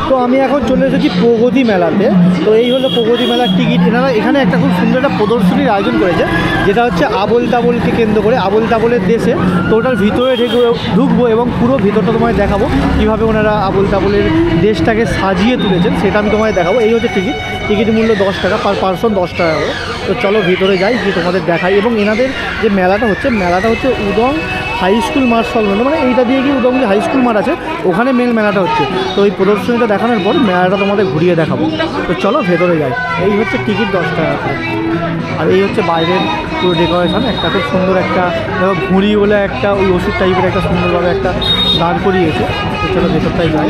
তো আমি এখন চলে এসেছি প্রগতি মেলাতে। তো এই হলো প্রগতি মেলার টিকিট। এনারা এখানে একটা খুব সুন্দর একটা প্রদর্শনীর আয়োজন করেছে, যেটা হচ্ছে আবোল তাবোলকে কেন্দ্র করে, আবোল তাবোলের দেশে। তো ওটার ভিতরে ঢুকবো এবং পুরো ভিতরটা তোমায় দেখাবো কীভাবে ওনারা আবোল তাবোলের দেশটাকে সাজিয়ে তুলেছেন, সেটা আমি তোমায় দেখাবো। এই হচ্ছে টিকিট। টিকিট মূল্য 10 টাকা, পার পার্সন 10 টাকা করে। তো চলো ভিতরে যাই, গিয়ে তোমাদের দেখাই। এবং এনাদের যে মেলাটা হচ্ছে উদং হাই স্কুল মাঠ সংলগ্ন, মানে এইটা দিয়ে কি উদং যে হাই স্কুল মাঠ আছে ওখানে মেলাটা হচ্ছে। তো এই প্রদর্শনীটা দেখানোর পর মেলাটা তোমাদের ঘুরিয়ে দেখাবো। তো চলো ভেতরে যাই। এই হচ্ছে টিকিট 10 টাকা করে। আর এই হচ্ছে বাইরের পুরো ডেকোরেশন। একটা খুব সুন্দর একটা ঘুড়ি বলে একটা ওই ওষুধ টাইপের একটা সুন্দরভাবে একটা দাঁড় করিয়েছে। তো চলো ভেতরটাই যাই।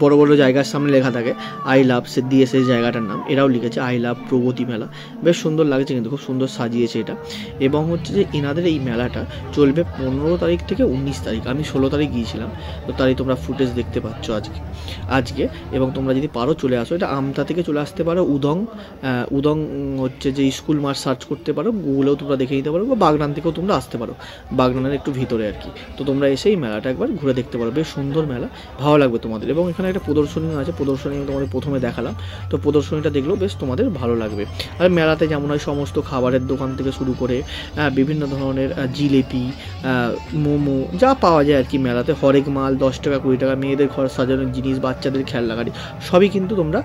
বড় বড় জায়গার সামনে লেখা থাকে আই লাভ, সে দিয়ে সেই জায়গাটার নাম, এরাও লিখেছে আই লাভ প্রগতি মেলা। বেশ সুন্দর লাগছে কিন্তু, খুব সুন্দর সাজিয়েছে এটা। এবং হচ্ছে যে এনাদের এই মেলাটা চলবে 15 তারিখ থেকে 19 তারিখ। আমি 16 তারিখ গিয়েছিলাম, তো তারই তোমরা ফুটেজ দেখতে পাচ্ছ আজকে। এবং তোমরা যদি পারো চলে আসো, এটা আমতা থেকে চলে আসতে পারো, উদং হচ্ছে যে স্কুল মাঠ সার্চ করতে পারো, গুগলেও তোমরা দেখে নিতে পারো, বা বাগনান থেকেও তোমরা আসতে পারো, বাগনানের একটু ভিতরে আর কি। তো তোমরা এসে এই মেলাটা একবার ঘুরে দেখতে পারো, বেশ সুন্দর মেলা, ভালো লাগবে তোমাদের। এবং এখানে একটা প্রদর্শনী আছে, প্রদর্শনী আমি তোমাদের প্রথমে দেখালাম, তো প্রদর্শনীটা দেখলেও বেশ তোমাদের ভালো লাগবে। আর মেলাতে যেমন হয় সমস্ত খাবারের দোকান থেকে শুরু করে বিভিন্ন ধরনের জিলেপি, মোমো যা পাওয়া যায় আর কি মেলাতে, হরেক মাল 10 টাকা 20 টাকা, মেয়েদের ঘর সাজানোর জিনিস, বাচ্চাদের খেলনা গাড়ি, সবই কিন্তু তোমরা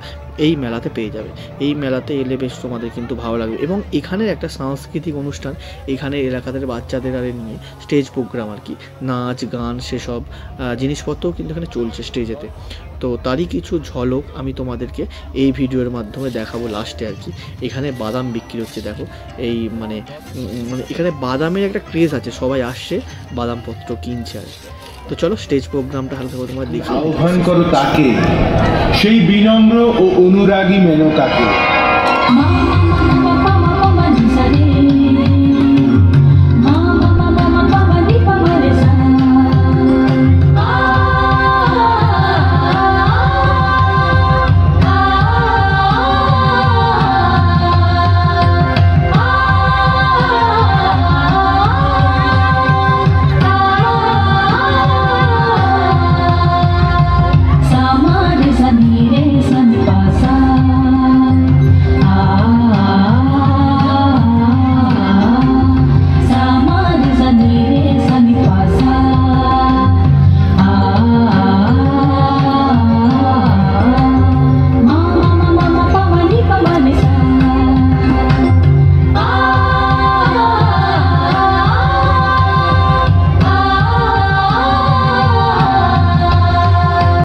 এই মেলাতে পেয়ে যাবে। এই মেলাতে এলে বেশ তোমাদের কিন্তু ভালো লাগবে। এবং এখানের একটা সাংস্কৃতিক অনুষ্ঠান, এখানে এলাকাদের বাচ্চাদের আরে নিয়ে স্টেজ প্রোগ্রাম আর কি, নাচ গান সেসব জিনিসপত্রও কিন্তু এখানে চলছে স্টেজেতে। তো তারই কিছু ঝলক আমি তোমাদেরকে এই ভিডিওর মাধ্যমে দেখাবো লাস্টে আর কি। এখানে বাদাম বিক্রি হচ্ছে, দেখো এই মানে এখানে বাদামের একটা ক্রেজ আছে, সবাই আসছে বাদামপত্র কিনছে আর কি। তো চলো স্টেজ প্রোগ্রামটা হালকা করে তোমার দেখি। আহ্বান করো তাকে, সেই বিনম্র ও অনুরাগী মেনকাকে।